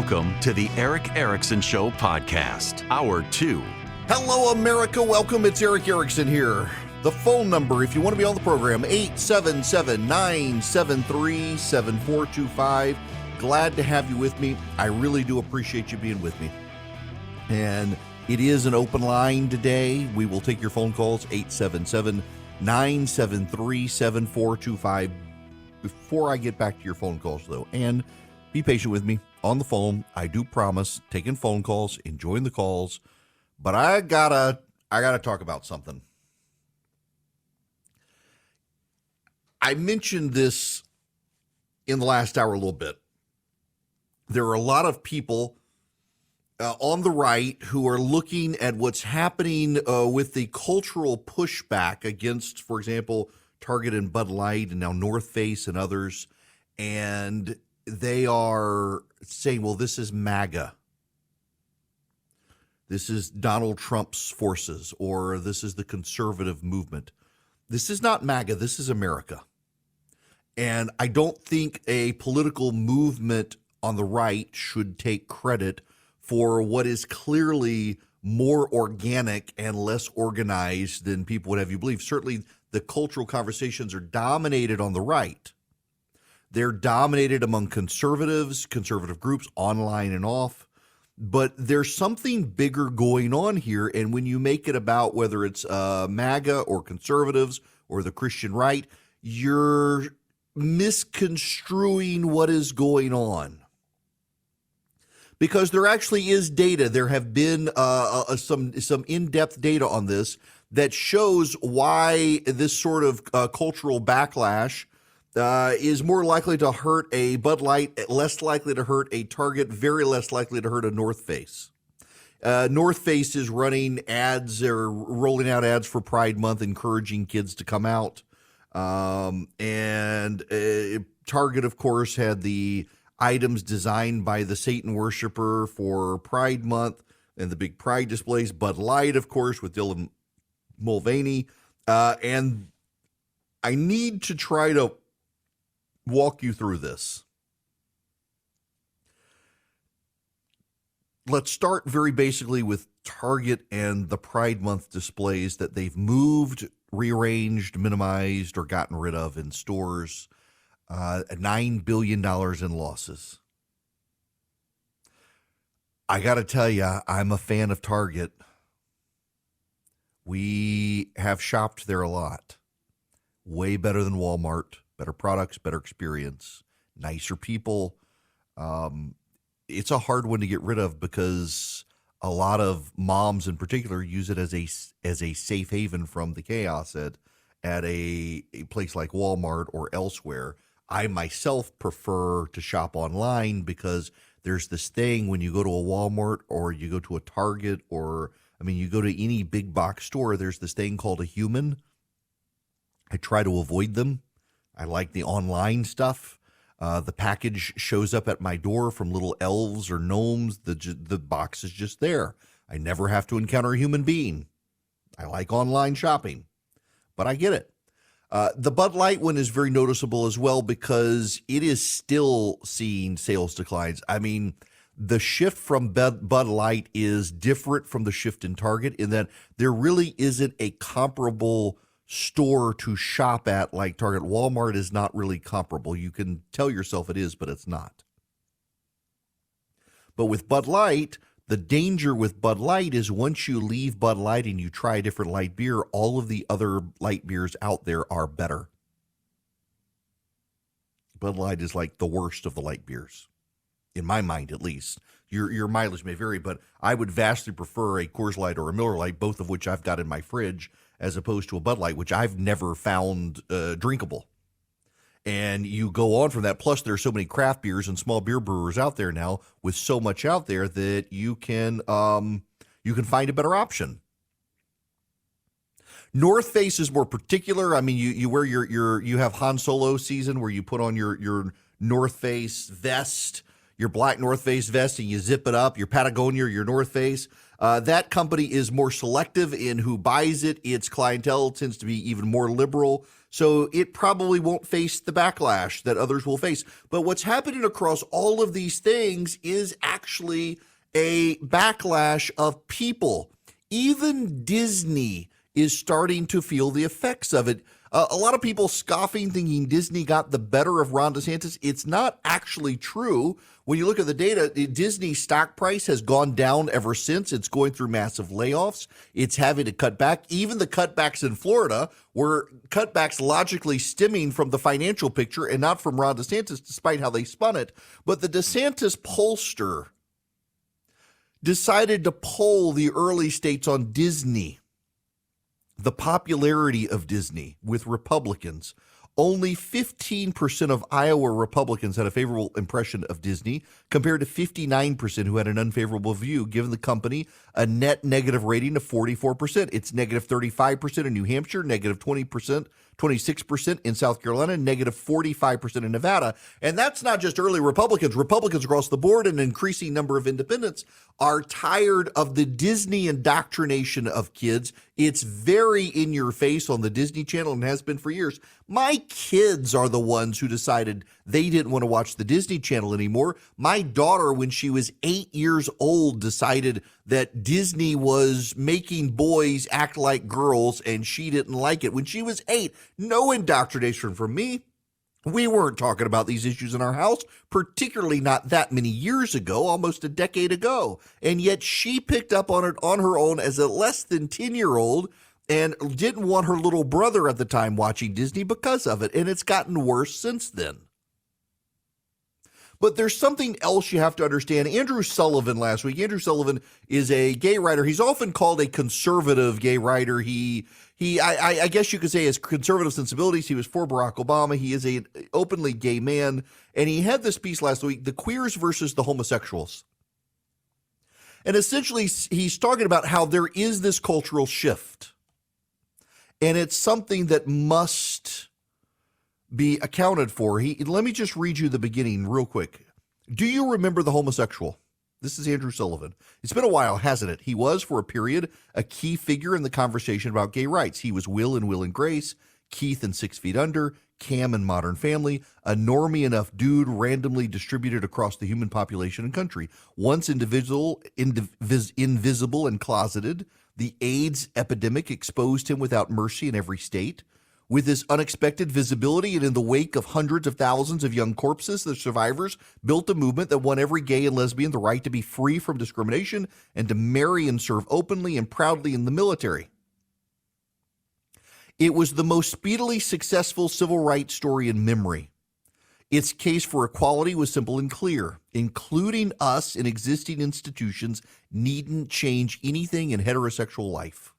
Welcome to the Eric Erickson Show podcast, Hour 2. Hello, America. Welcome. It's Eric Erickson here. The phone number, if you want to be on the program, 877-973-7425. Glad to have you with me. I really do appreciate you being with me. And it is an open line today. We will take your phone calls, 877-973-7425. Before I get back to your phone calls, though, and be patient with me on the phone. I do promise taking phone calls, enjoying the calls, but I gotta talk about something. I mentioned this in the last hour a little bit. There are a lot of people on the right who are looking at what's happening with the cultural pushback against, for example, Target and Bud Light and now North Face and others, and they are saying, well, this is MAGA. This is Donald Trump's forces, or this is the conservative movement. This is not MAGA. This is America. And I don't think a political movement on the right should take credit for what is clearly more organic and less organized than people would have you believe. Certainly, the cultural conversations are dominated on the right. They're dominated among conservatives, conservative groups, online and off. But there's something bigger going on here. And when you make it about whether it's MAGA or conservatives or the Christian right, you're misconstruing what is going on. Because there actually is data. There have been some in-depth data on this that shows why this sort of cultural backlash is more likely to hurt a Bud Light, less likely to hurt a Target, very less likely to hurt a North Face. North Face is running ads or rolling out ads for Pride Month, encouraging kids to come out. And Target, of course, had the items designed by the Satan worshiper for Pride Month and the big Pride displays. Bud Light, of course, with Dylan Mulvaney. And I need to try to walk you through this. Let's start very basically with Target and the Pride Month displays that they've moved, rearranged, minimized, or gotten rid of in stores. $9 billion in losses. I got to tell you, I'm a fan of Target. We have shopped there a lot. Way better than Walmart. Better products, better experience, nicer people. It's a hard one to get rid of because a lot of moms in particular use it as a safe haven from the chaos at a place like Walmart or elsewhere. I myself prefer to shop online because there's this thing when you go to a Walmart or you go to a Target or, you go to any big box store, there's this thing called a human. I try to avoid them. I like the online stuff. The package shows up at my door from little elves or gnomes. The box is just there. I never have to encounter a human being. I like online shopping, but I get it. The Bud Light one is very noticeable as well because it is still seeing sales declines. The shift from Bud Light is different from the shift in Target in that there really isn't a comparable store to shop at like Target. Walmart is not really comparable. You can tell yourself it is, but it's not. But with Bud Light, the danger with Bud Light is once you leave Bud Light and you try a different light beer, all of the other light beers out there are better. Bud Light is like the worst of the light beers, in my mind at least. Your mileage may vary, but I would vastly prefer a Coors Light or a Miller Lite, both of which I've got in my fridge, as opposed to a Bud Light, which I've never found drinkable. And you go on from that. Plus, there are so many craft beers and small beer brewers out there now with so much out there that you can find a better option. North Face is more particular. You wear you have Han Solo season where you put on your North Face vest. your black North Face vest and you zip it up, your Patagonia or your North Face. That company is more selective in who buys it. Its clientele tends to be even more liberal. So it probably won't face the backlash that others will face. But what's happening across all of these things is actually a backlash of people. Even Disney is starting to feel the effects of it. A lot of people scoffing, thinking Disney got the better of Ron DeSantis. It's not actually true. When you look at the data, Disney's stock price has gone down ever since. It's going through massive layoffs. It's having to cut back. Even the cutbacks in Florida were cutbacks logically stemming from the financial picture and not from Ron DeSantis, despite how they spun it. But the DeSantis pollster decided to poll the early states on Disney, the popularity of Disney with Republicans. Only 15% of Iowa Republicans had a favorable impression of Disney, compared to 59% who had an unfavorable view, giving the company a net negative rating of 44%. It's negative 35% in New Hampshire, negative 20%, 26% in South Carolina, negative 45% in Nevada. And that's not just early Republicans. Republicans across the board, and an increasing number of independents, are tired of the Disney indoctrination of kids. It's very in your face on the Disney Channel and has been for years. My kids are the ones who decided they didn't want to watch the Disney Channel anymore. My daughter, when she was 8 years old, decided that Disney was making boys act like girls, and she didn't like it. When she was 8, no indoctrination from me. We weren't talking about these issues in our house, particularly not that many years ago, almost a decade ago. And yet she picked up on it on her own as a less than 10-year-old and didn't want her little brother at the time watching Disney because of it. And it's gotten worse since then. But there's something else you have to understand. Andrew Sullivan last week. Andrew Sullivan is a gay writer. He's often called a conservative gay writer. I guess you could say has conservative sensibilities. He was for Barack Obama. He is an openly gay man. And he had this piece last week, The Queers versus the Homosexuals. And essentially, he's talking about how there is this cultural shift. And it's something that must be accounted for. Let me just read you the beginning real quick. Do you remember the homosexual? This is Andrew Sullivan. It's been a while, hasn't it? He was, for a period, a key figure in the conversation about gay rights. He was Will in Will and Grace, Keith in 6 Feet Under, Cam in Modern Family, a normie enough dude randomly distributed across the human population and country. Once invisible and closeted, the AIDS epidemic exposed him without mercy in every state. With this unexpected visibility and in the wake of hundreds of thousands of young corpses, the survivors built a movement that won every gay and lesbian the right to be free from discrimination and to marry and serve openly and proudly in the military. It was the most speedily successful civil rights story in memory. Its case for equality was simple and clear. Including us in existing institutions needn't change anything in heterosexual life.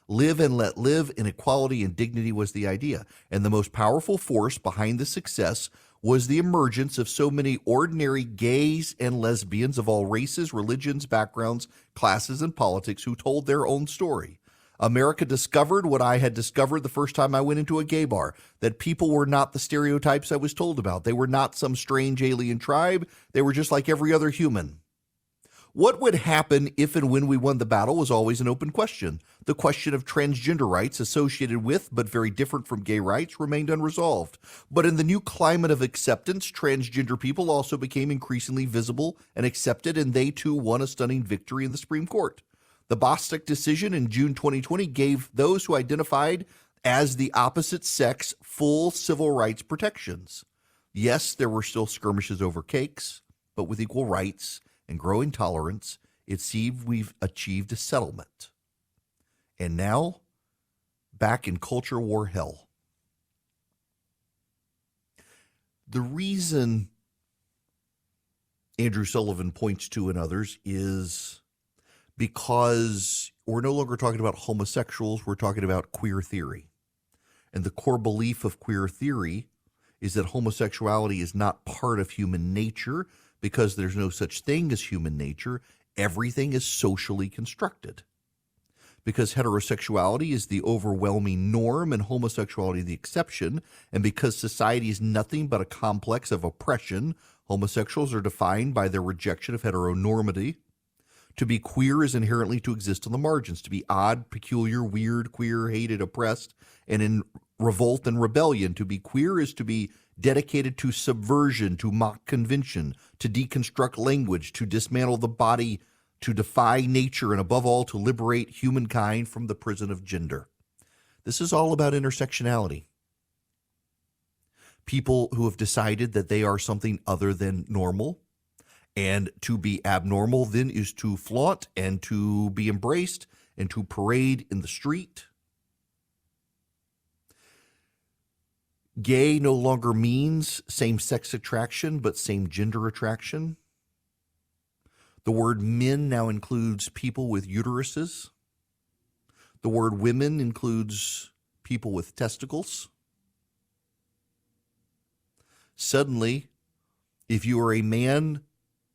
Live and let live, inequality and dignity was the idea. And the most powerful force behind the success was the emergence of so many ordinary gays and lesbians of all races, religions, backgrounds, classes, and politics who told their own story. America discovered what I had discovered the first time I went into a gay bar, that people were not the stereotypes I was told about. They were not some strange alien tribe. They were just like every other human. What would happen if and when we won the battle was always an open question. The question of transgender rights associated with, but very different from gay rights, remained unresolved. But in the new climate of acceptance, transgender people also became increasingly visible and accepted, and they too won a stunning victory in the Supreme Court. The Bostock decision in June 2020 gave those who identified as the opposite sex full civil rights protections. Yes, there were still skirmishes over cakes, but with equal rights and growing tolerance, it seems we've achieved a settlement. And now, back in culture war hell. The reason Andrew Sullivan points to and others is because we're no longer talking about homosexuals, we're talking about queer theory. And the core belief of queer theory is that homosexuality is not part of human nature, because there's no such thing as human nature. Everything is socially constructed. Because heterosexuality is the overwhelming norm and homosexuality the exception, and because society is nothing but a complex of oppression, Homosexuals are defined by their rejection of heteronormity. To be queer is inherently to exist on the margins, to be odd, peculiar, weird, queer, hated, oppressed, and in revolt and rebellion. To be queer is to be dedicated to subversion, to mock convention, to deconstruct language, to dismantle the body, to defy nature, and above all, to liberate humankind from the prison of gender. This is all about intersectionality. People who have decided that they are something other than normal, and to be abnormal then is to flaunt and to be embraced and to parade in the street. Gay no longer means same-sex attraction, but same-gender attraction. The word men now includes people with uteruses. The word women includes people with testicles. Suddenly, if you are a man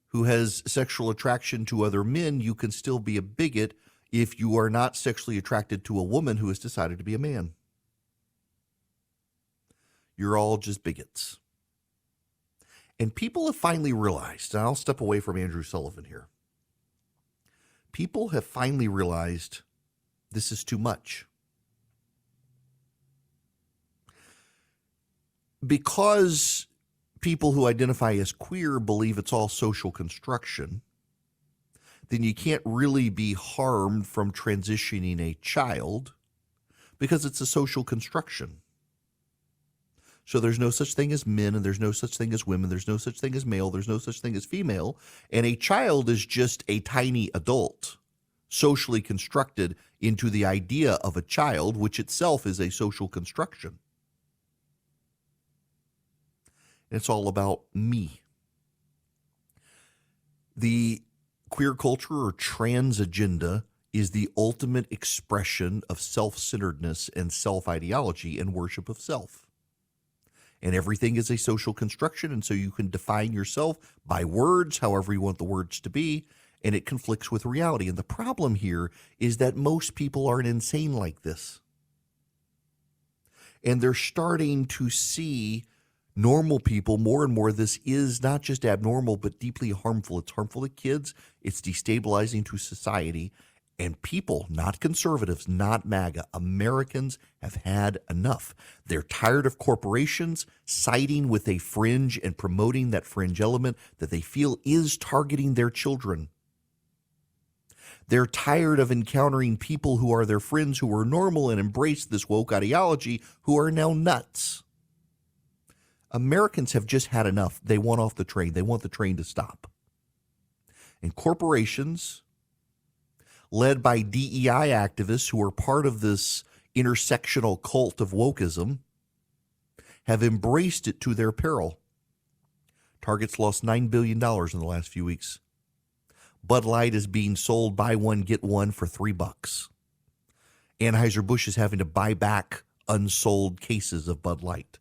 who has sexual attraction to other men, you can still be a bigot if you are not sexually attracted to a woman who has decided to be a man. You're all just bigots. And people have finally realized, and I'll step away from Andrew Sullivan here. People have finally realized this is too much. Because people who identify as queer believe it's all social construction, then you can't really be harmed from transitioning a child because it's a social construction. So there's no such thing as men, and there's no such thing as women, there's no such thing as male, there's no such thing as female, and a child is just a tiny adult, socially constructed into the idea of a child, which itself is a social construction. It's all about me. The queer culture or trans agenda is the ultimate expression of self-centeredness and self-ideology and worship of self. And everything is a social construction, and so you can define yourself by words, however you want the words to be, and it conflicts with reality. And the problem here is that most people aren't insane like this. And they're starting to see normal people more and more. This is not just abnormal, but deeply harmful. It's harmful to kids. It's destabilizing to society. And people, not conservatives, not MAGA, Americans have had enough. They're tired of corporations siding with a fringe and promoting that fringe element that they feel is targeting their children. They're tired of encountering people who are their friends who are normal and embrace this woke ideology who are now nuts. Americans have just had enough. They want off the train. They want the train to stop. And corporations, led by DEI activists who are part of this intersectional cult of wokeism, have embraced it to their peril. Target's lost $9 billion in the last few weeks. Bud Light is being sold buy one, get one for $3. Anheuser-Busch is having to buy back unsold cases of Bud Light.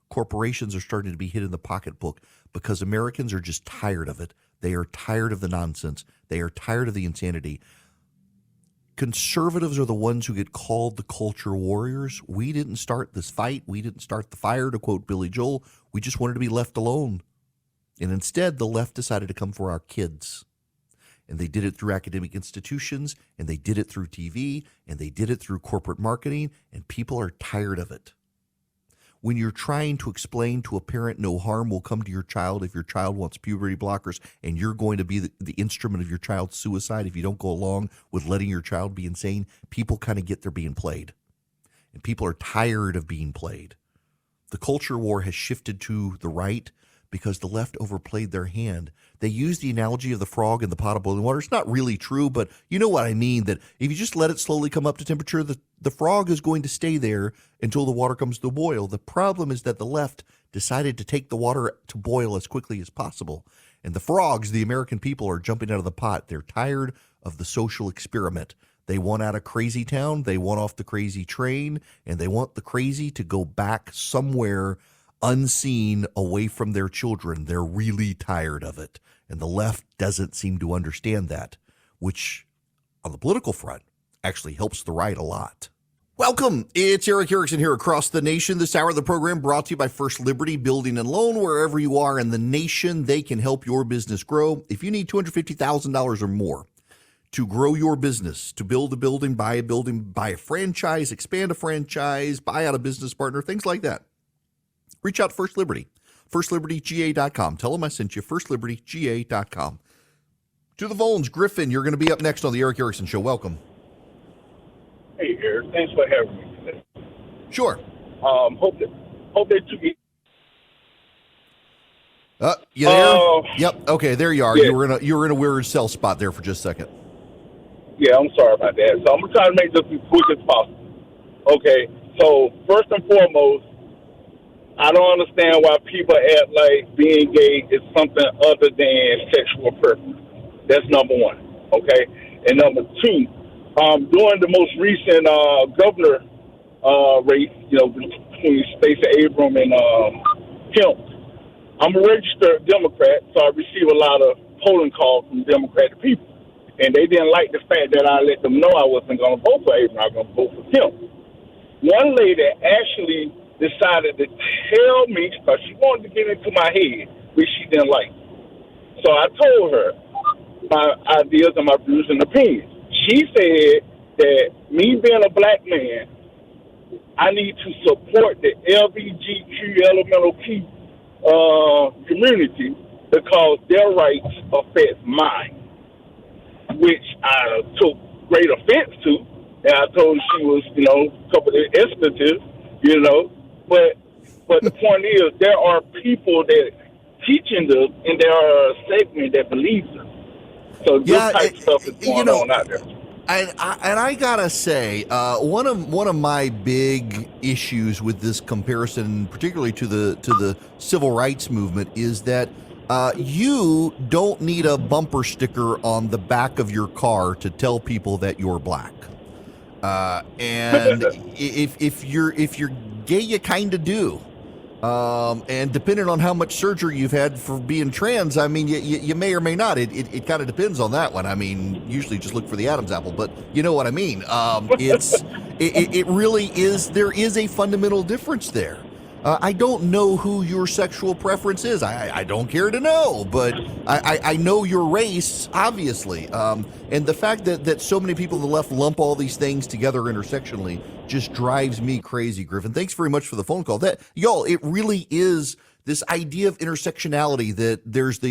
Corporations are starting to be hit in the pocketbook because Americans are just tired of it. They are tired of the nonsense. They are tired of the insanity. Conservatives are the ones who get called the culture warriors. We didn't start this fight. We didn't start the fire, to quote Billy Joel. We just wanted to be left alone. And instead, the left decided to come for our kids. And they did it through academic institutions, and they did it through TV, and they did it through corporate marketing, and people are tired of it. When you're trying to explain to a parent no harm will come to your child if your child wants puberty blockers, and you're going to be the instrument of your child's suicide if you don't go along with letting your child be insane, people kind of get they're being played. And people are tired of being played. The culture war has shifted to the right because the left overplayed their hand. They use the analogy of the frog in the pot of boiling water. It's not really true, but you know what I mean, that if you just let it slowly come up to temperature, the frog is going to stay there until the water comes to a boil. The problem is that the left decided to take the water to boil as quickly as possible. And the frogs, the American people, are jumping out of the pot. They're tired of the social experiment. They want out of crazy town. They want off the crazy train, and they want the crazy to go back somewhere unseen away from their children. They're really tired of it. And the left doesn't seem to understand that, which on the political front actually helps the right a lot. Welcome. It's Eric Erickson here across the nation. This hour of the program brought to you by First Liberty Building and Loan. Wherever you are in the nation, they can help your business grow. If you need $250,000 or more to grow your business, to build a building, buy a franchise, expand a franchise, buy out a business partner, things like that, reach out to First Liberty, firstlibertyga.com. Tell them I sent you, firstlibertyga.com. To the phones, Griffin, you're going to be up next on the Eric Erickson Show. Welcome. Hey, Eric. Thanks for having me today. Sure. Hope that you get. You there? Yep. Okay, there you are. Yeah. You were in a weird cell spot there for just a second. Yeah, I'm sorry about that. So I'm gonna try to make this as quick as possible. Okay. So first and foremost, I don't understand why people act like being gay is something other than sexual preference. That's number one. Okay. And number two. During the most recent governor race, between Stacey Abrams and Kemp, I'm a registered Democrat, so I receive a lot of polling calls from Democratic people. And they didn't like the fact that I let them know I wasn't going to vote for Abrams, I was going to vote for Kemp. One lady actually decided to tell me, because she wanted to get into my head, which she didn't like. So I told her my ideas and my views and opinions. She said that me being a black man, I need to support the LGBTQ elemental key community because their rights affect mine, which I took great offense to. And I told her she was, a couple of instances, But the point is, there are people that teaching this, and there are a segment that believes it. So this type of stuff is going on out there. And I gotta say, one of my big issues with this comparison, particularly to the civil rights movement, is that you don't need a bumper sticker on the back of your car to tell people that you're black. And if you're gay, you kind of do. And depending on how much surgery you've had for being trans, I mean, you may or may not. It kind of depends on that one. I mean, usually just look for the Adam's apple, but you know what I mean. It really is. There is a fundamental difference there. I don't know who your sexual preference is. I don't care to know, but I know your race, obviously. And the fact that so many people on the left lump all these things together intersectionally just drives me crazy, Griffin. Thanks very much for the phone call. Y'all, it really is this idea of intersectionality, that there's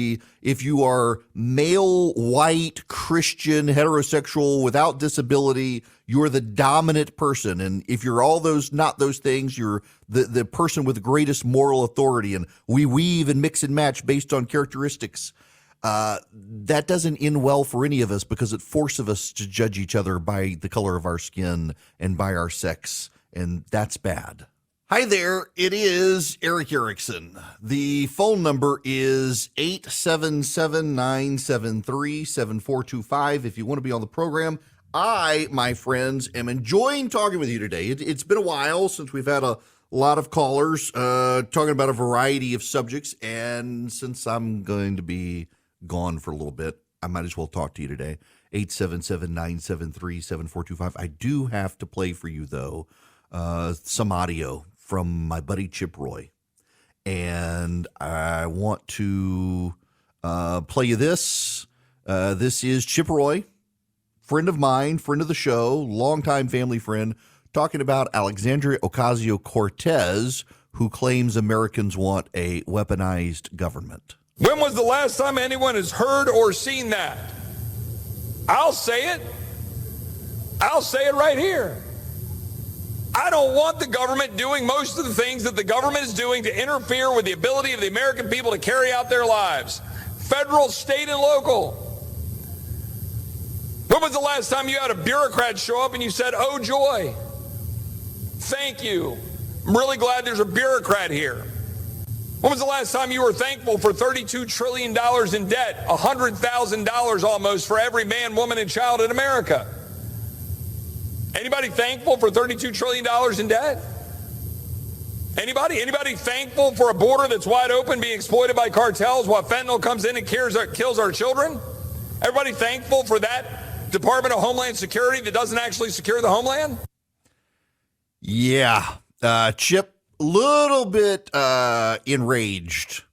if you are male, white, Christian, heterosexual, without disability, you're the dominant person. And if you're all those, not those things, you're the person with the greatest moral authority. And we weave and mix and match based on characteristics. That doesn't end well for any of us, because it forces us to judge each other by the color of our skin and by our sex. And that's bad. Hi there, it is Eric Erickson. The phone number is 877-973-7425. If you want to be on the program, I, my friends, am enjoying talking with you today. It's been a while since we've had a lot of callers talking about a variety of subjects, and since I'm going to be gone for a little bit, I might as well talk to you today. 877-973-7425. I do have to play for you, though, some audio from my buddy Chip Roy. And I want to play you this. This is Chip Roy, friend of mine, friend of the show, longtime family friend, talking about Alexandria Ocasio-Cortez, who claims Americans want a weaponized government. When was the last time anyone has heard or seen that? I'll say it. I'll say it right here. I don't want the government doing most of the things that the government is doing to interfere with the ability of the American people to carry out their lives. Federal, state, and local. When was the last time you had a bureaucrat show up and you said, "Oh joy, thank you. I'm really glad there's a bureaucrat here"? When was the last time you were thankful for $32 trillion in debt, $100,000 almost for every man, woman, and child in America? Anybody thankful for $32 trillion in debt? Anybody? Anybody thankful for a border that's wide open being exploited by cartels while fentanyl comes in and kills our children? Everybody thankful for that Department of Homeland Security that doesn't actually secure the homeland? Yeah. Chip, little bit enraged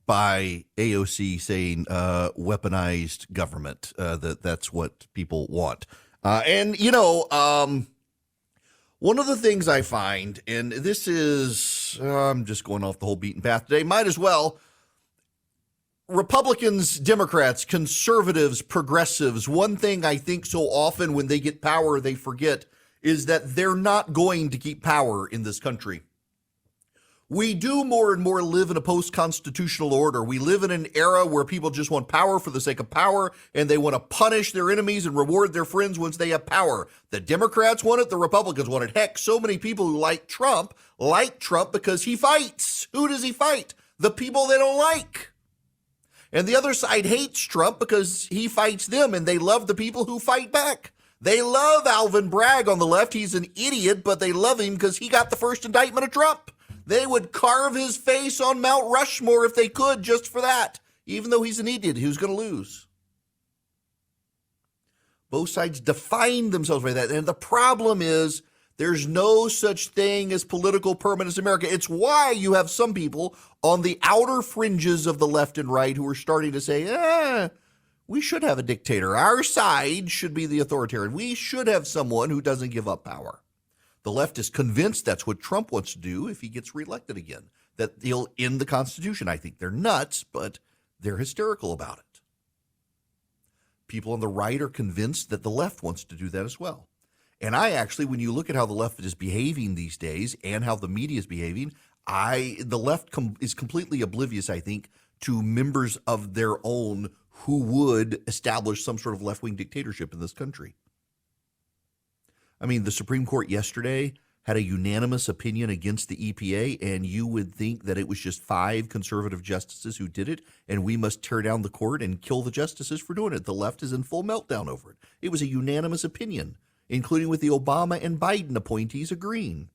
by AOC saying weaponized government, that's what people want. One of the things I find, and this is, I'm just going off the whole beaten path today, might as well, Republicans, Democrats, conservatives, progressives, one thing I think so often when they get power, they forget is that they're not going to keep power in this country. We do more and more live in a post-constitutional order. We live in an era where people just want power for the sake of power, and they want to punish their enemies and reward their friends once they have power. The Democrats want it. The Republicans want it. Heck, so many people who like Trump because he fights. Who does he fight? The people they don't like. And the other side hates Trump because he fights them, and they love the people who fight back. They love Alvin Bragg on the left. He's an idiot, but they love him because he got the first indictment of Trump. They would carve his face on Mount Rushmore if they could just for that, even though he's an idiot who's going to lose. Both sides define themselves by that. And the problem is there's no such thing as political permanence in America. It's why you have some people on the outer fringes of the left and right who are starting to say, we should have a dictator. Our side should be the authoritarian. We should have someone who doesn't give up power. The left is convinced that's what Trump wants to do if he gets reelected again, that he'll end the Constitution. I think they're nuts, but they're hysterical about it. People on the right are convinced that the left wants to do that as well. And I actually, when you look at how the left is behaving these days and how the media is behaving, the left is completely oblivious, I think, to members of their own who would establish some sort of left-wing dictatorship in this country. I mean, the Supreme Court yesterday had a unanimous opinion against the EPA, and you would think that it was just 5 conservative justices who did it, and we must tear down the court and kill the justices for doing it. The left is in full meltdown over it. It was a unanimous opinion, including with the Obama and Biden appointees agreeing.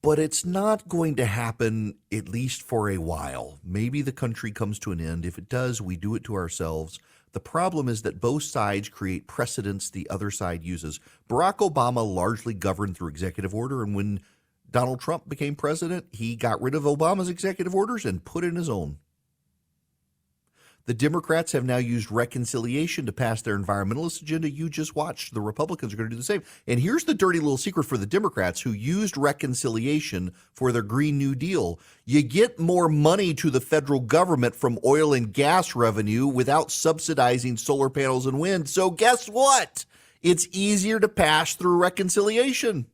But it's not going to happen, at least for a while. Maybe the country comes to an end. If it does, we do it to ourselves. The problem is that both sides create precedents the other side uses. Barack Obama largely governed through executive order, and when Donald Trump became president, he got rid of Obama's executive orders and put in his own. The Democrats have now used reconciliation to pass their environmentalist agenda. You just watched. The Republicans are going to do the same. And here's the dirty little secret for the Democrats who used reconciliation for their Green New Deal. You get more money to the federal government from oil and gas revenue without subsidizing solar panels and wind. So guess what? It's easier to pass through reconciliation.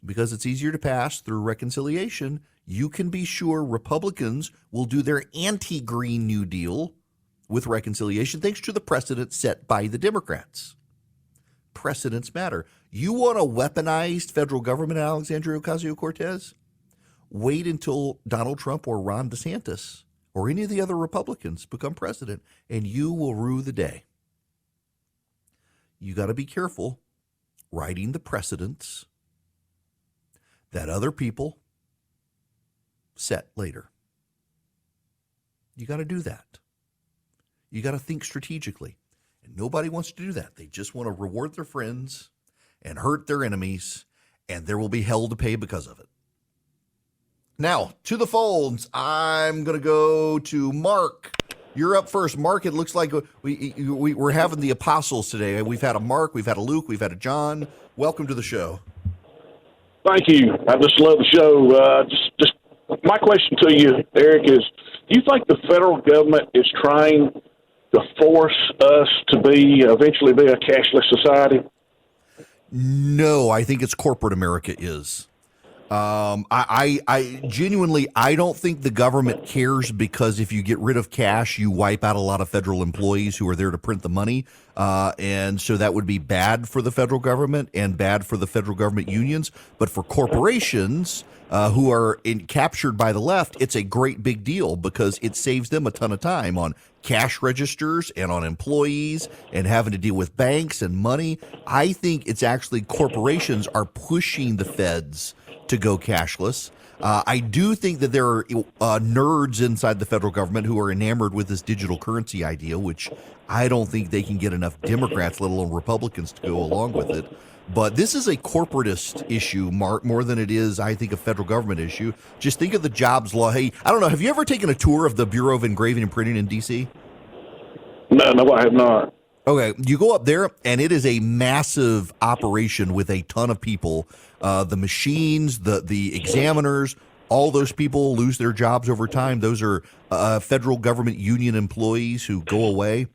Because it's easier to pass through reconciliation, you can be sure Republicans will do their anti-Green New Deal with reconciliation thanks to the precedent set by the Democrats. Precedents matter. You want a weaponized federal government, Alexandria Ocasio-Cortez? Wait until Donald Trump or Ron DeSantis or any of the other Republicans become president, and you will rue the day. You got to be careful writing the precedents that other people set later. You got to do that. You got to think strategically. And nobody wants to do that. They just want to reward their friends and hurt their enemies, and there will be hell to pay because of it. Now, to the phones, I'm going to go to Mark. You're up first. Mark, it looks like we're having the apostles today. We've had a Mark, we've had a Luke, we've had a John. Welcome to the show. Thank you. I just love the show. Just my question to you, Eric, is do you think the federal government is trying to force us to eventually be a cashless society? No, I think it's corporate America is. I genuinely, I don't think the government cares because if you get rid of cash, you wipe out a lot of federal employees who are there to print the money. And so that would be bad for the federal government and bad for the federal government unions. But for corporations who are captured by the left, it's a great big deal because it saves them a ton of time on cash registers and on employees and having to deal with banks and money. I think it's actually corporations are pushing the feds to go cashless. I do think that there are nerds inside the federal government who are enamored with this digital currency idea, which I don't think they can get enough Democrats, let alone Republicans, to go along with it. But this is a corporatist issue, Mark, more than it is, I think, a federal government issue. Just think of the jobs law. Hey, I don't know. Have you ever taken a tour of the Bureau of Engraving and Printing in D.C.? No, I have not. Okay, you go up there, and it is a massive operation with a ton of people. The machines, the examiners, all those people lose their jobs over time. Those are federal government union employees who go away.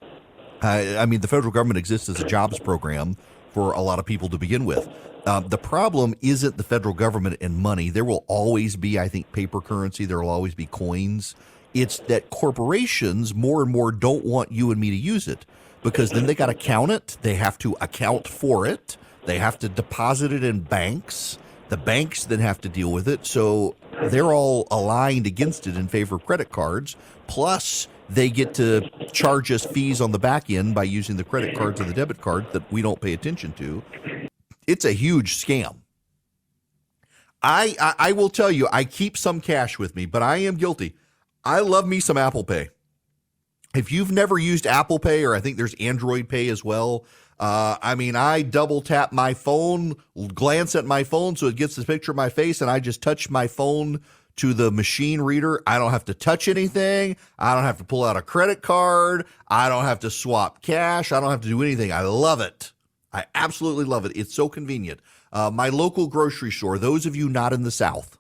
I mean, the federal government exists as a jobs program for a lot of people to begin with. The problem isn't the federal government and money. There will always be, I think, paper currency. There will always be coins. It's that corporations more and more don't want you and me to use it because then they got to count it. They have to account for it. They have to deposit it in banks. The banks then have to deal with it. So they're all aligned against it in favor of credit cards. Plus, they get to charge us fees on the back end by using the credit cards and the debit card that we don't pay attention to. It's a huge scam. I will tell you, I keep some cash with me, but I am guilty. I love me some Apple Pay. If you've never used Apple Pay, or I think there's Android Pay as well, I double tap my phone, glance at my phone so it gets the picture of my face, and I just touch my phone to the machine reader. I don't have to touch anything. I don't have to pull out a credit card. I don't have to swap cash. I don't have to do anything. I love it. I absolutely love it. It's so convenient. My local grocery store, those of you not in the South,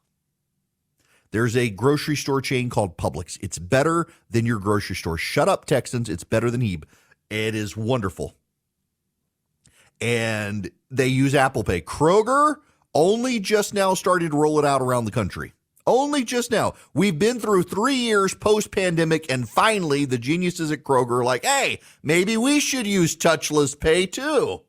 there's a grocery store chain called Publix. It's better than your grocery store. Shut up, Texans. It's better than Hebe. It is wonderful. And they use Apple Pay. Kroger only just now started to roll it out around the country. Only just now. We've been through 3 years post-pandemic, and finally the geniuses at Kroger are like, hey, maybe we should use touchless pay too.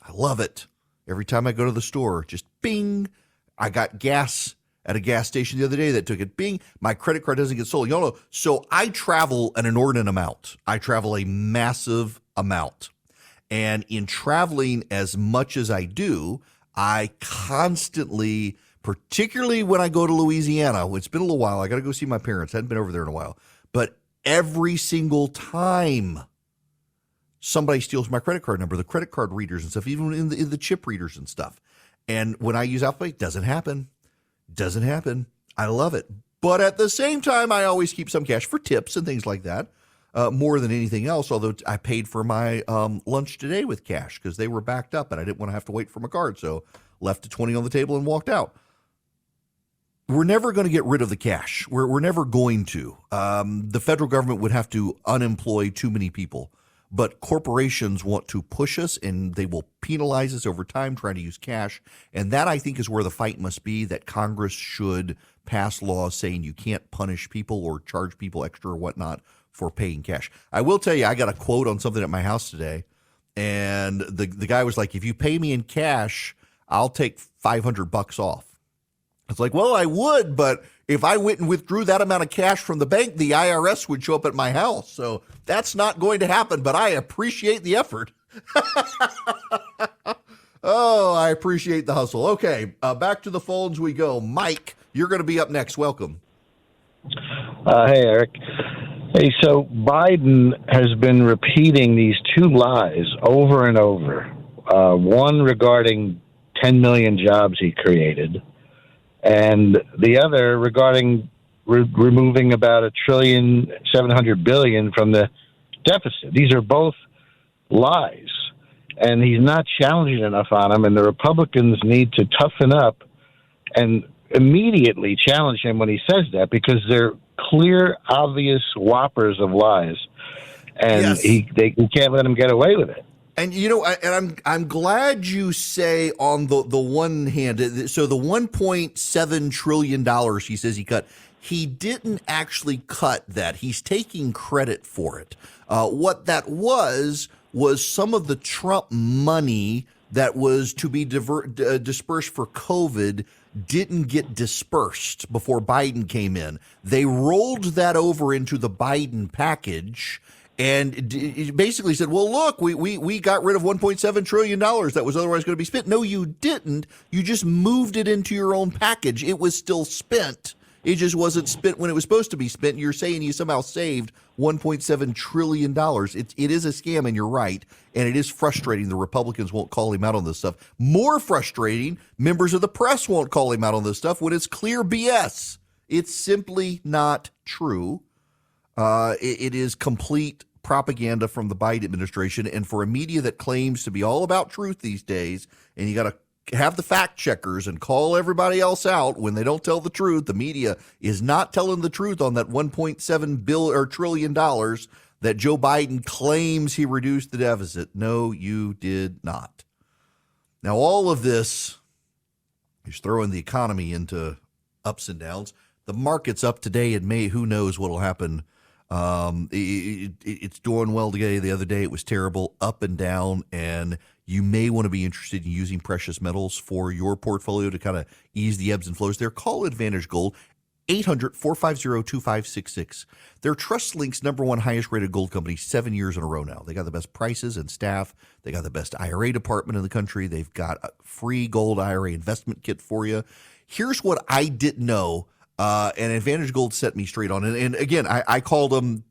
I love it. Every time I go to the store, just bing. I got gas at a gas station the other day that took it. Bing. My credit card doesn't get sold. Y'all know. So I travel an inordinate amount. I travel a massive amount. And in traveling as much as I do, I constantly, particularly when I go to Louisiana, it's been a little while. I got to go see my parents. I hadn't been over there in a while. But every single time somebody steals my credit card number, the credit card readers and stuff, even in the chip readers and stuff. And when I use Apple Pay, it doesn't happen. Doesn't happen. I love it. But at the same time, I always keep some cash for tips and things like that, more than anything else, although I paid for my lunch today with cash because they were backed up and I didn't want to have to wait for my card. So left a 20 on the table and walked out. We're never going to get rid of the cash. We're never going to. The federal government would have to unemploy too many people. But corporations want to push us, and they will penalize us over time trying to use cash. And that, I think, is where the fight must be, that Congress should pass laws saying you can't punish people or charge people extra or whatnot for paying cash. I will tell you, I got a quote on something at my house today, and the guy was like, if you pay me in cash, I'll take $500 off. It's like, well, I would, but if I went and withdrew that amount of cash from the bank, the IRS would show up at my house. So that's not going to happen, but I appreciate the effort. Oh, I appreciate the hustle. Okay, back to the phones we go. Mike, you're going to be up next. Welcome. Hey, Eric. Hey, so Biden has been repeating these two lies over and over. One regarding 10 million jobs he created, and the other regarding removing about $1.7 trillion from the deficit. These are both lies, and he's not challenging enough on them, and the Republicans need to toughen up and immediately challenge him when he says that, because they're clear, obvious whoppers of lies, and yes. they can't let him get away with it. And you know, I'm glad you say on the one hand, so the $1.7 trillion he says he cut, he didn't actually cut that. He's taking credit for it. What that was some of the Trump money that was to be dispersed for COVID didn't get dispersed before Biden came in. They rolled that over into the Biden package, And it basically said, well, look, we got rid of $1.7 trillion that was otherwise going to be spent. No, you didn't. You just moved it into your own package. It was still spent. It just wasn't spent when it was supposed to be spent. You're saying you somehow saved $1.7 trillion. It is a scam, and you're right. And it is frustrating. The Republicans won't call him out on this stuff. More frustrating, members of the press won't call him out on this stuff when it's clear BS. It's simply not true. It is complete propaganda from the Biden administration, and for a media that claims to be all about truth these days, and you got to have the fact checkers and call everybody else out when they don't tell the truth. The media is not telling the truth on that $1.7 trillion that Joe Biden claims he reduced the deficit. No, you did not. Now, all of this is throwing the economy into ups and downs. The market's up today in May. Who knows what will happen? It's doing well today. The other day it was terrible, up and down, and you may want to be interested in using precious metals for your portfolio to kind of ease the ebbs and flows there. Call Advantage Gold, 800-450-2566. They're TrustLink's #1 highest rated gold company 7 years in a row now. They got the best prices and staff. They got the best IRA department in the country. They've got a free gold IRA investment kit for you. Here's what I didn't know. And Advantage Gold set me straight on it. And again, I called them,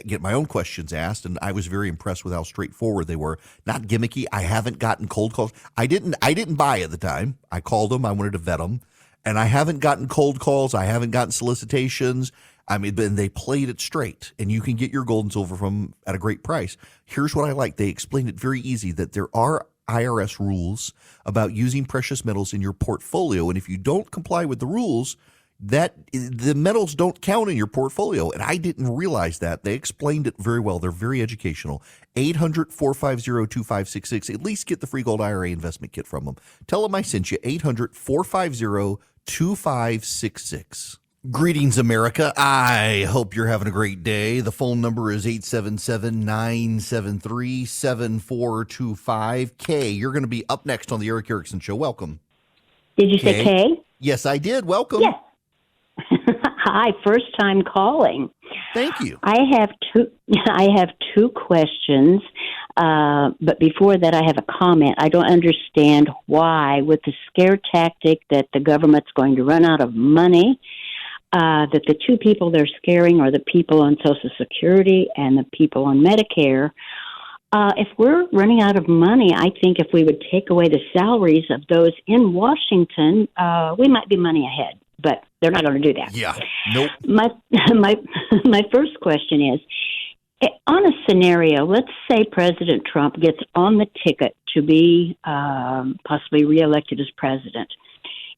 get my own questions asked, and I was very impressed with how straightforward they were. Not gimmicky. I haven't gotten cold calls. I didn't buy at the time. I called them. I wanted to vet them. And I haven't gotten cold calls. I haven't gotten solicitations. I mean, but they played it straight, and you can get your gold and silver from at a great price. Here's what I like. They explained it very easy, that there are IRS rules about using precious metals in your portfolio. And if you don't comply with the rules, that the metals don't count in your portfolio. And I didn't realize that. They explained it very well. They're very educational. 800-450-2566. At least get the free gold IRA investment kit from them. Tell them I sent you. 800-450-2566. Greetings, America. I hope you're having a great day. The phone number is 877-973-7425. Kay, you're going to be up next on the Eric Erickson Show. Welcome. Did you say Kay? Yes, I did. Welcome. Yes. Hi, first time calling. Thank you. I have two questions, but before that, I have a comment. I don't understand why, with the scare tactic that the government's going to run out of money, that the two people they're scaring are the people on Social Security and the people on Medicare. If we're running out of money, I think if we would take away the salaries of those in Washington, we might be money ahead. But they're not going to do that. Yeah. Nope. My first question is, on a scenario, let's say President Trump gets on the ticket to be possibly reelected as president.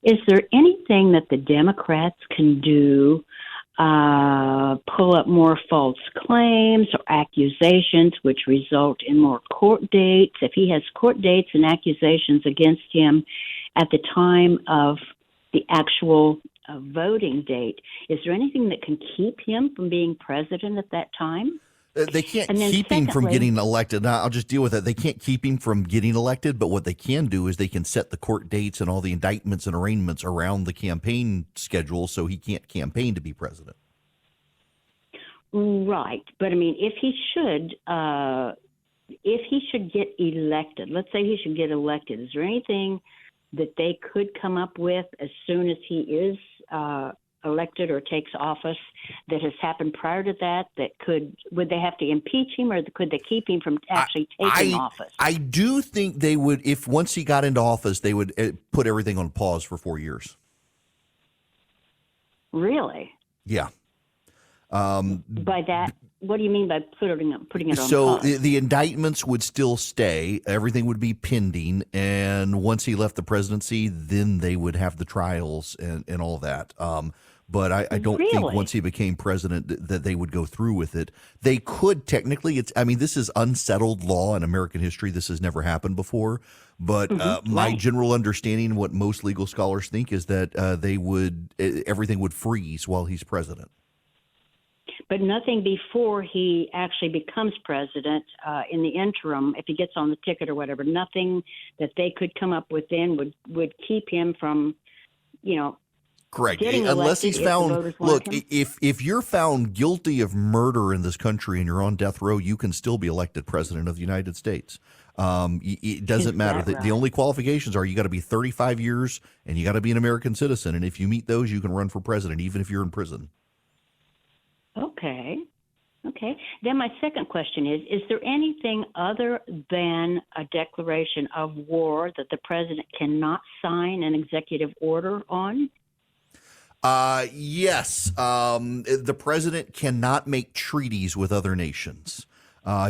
Is there anything that the Democrats can do, pull up more false claims or accusations which result in more court dates? If he has court dates and accusations against him at the time of the actual voting date, is there anything that can keep him from being president at that time? They can't keep him from getting elected. Now, I'll just deal with it. They can't keep him from getting elected, but what they can do is they can set the court dates and all the indictments and arraignments around the campaign schedule so he can't campaign to be president. Right. But, I mean, if he should get elected, let's say he should get elected, is there anything that they could come up with as soon as he is elected or takes office that has happened prior to that would they have to impeach him, or could they keep him from actually taking office? I do think they would, if once he got into office, they would put everything on pause for 4 years. Really? Yeah. By that, what do you mean by putting it on pause? So the indictments would still stay. Everything would be pending. And once he left the presidency, then they would have the trials and all that. But I don't think once he became president that they would go through with it. They could technically. This is unsettled law in American history. This has never happened before. But my general understanding, what most legal scholars think, is that everything would freeze while he's president. But nothing before he actually becomes president in the interim, if he gets on the ticket or whatever, nothing that they could come up with then would keep him from, Correct. getting Unless elected he's if the found, voters want look, him? if you're found guilty of murder in this country and you're on death row, you can still be elected president of the United States. It doesn't matter. that The right? only qualifications are you got to be 35 years and you got to be an American citizen. And if you meet those, you can run for president, even if you're in prison. Okay. Okay. Then my second question is there anything other than a declaration of war that the president cannot sign an executive order on? Yes. The president cannot make treaties with other nations.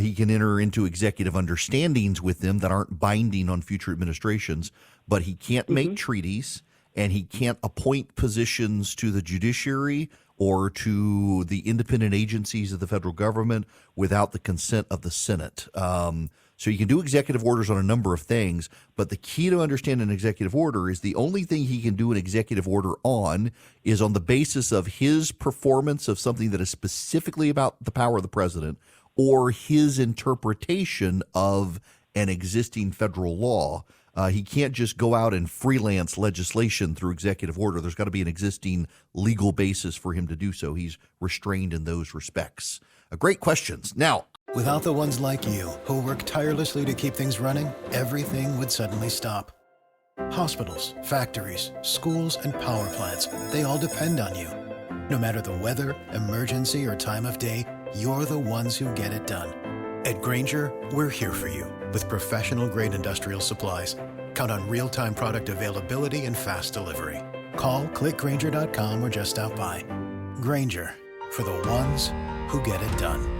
He can enter into executive understandings with them that aren't binding on future administrations, but he can't make treaties, and he can't appoint positions to the judiciary or to the independent agencies of the federal government without the consent of the Senate. So you can do executive orders on a number of things, but the key to understanding an executive order is the only thing he can do an executive order on is on the basis of his performance of something that is specifically about the power of the president or his interpretation of an existing federal law. He can't just go out and freelance legislation through executive order. There's got to be an existing legal basis for him to do so. He's restrained in those respects. Great questions. Now, Without the ones like you, who work tirelessly to keep things running, everything would suddenly stop. Hospitals, factories, schools, and power plants, they all depend on you. No matter the weather, emergency, or time of day, you're the ones who get it done. At Grainger, we're here for you with professional-grade industrial supplies. Count on real-time product availability and fast delivery. Call, click Grainger.com, or just stop by. Grainger, for the ones who get it done.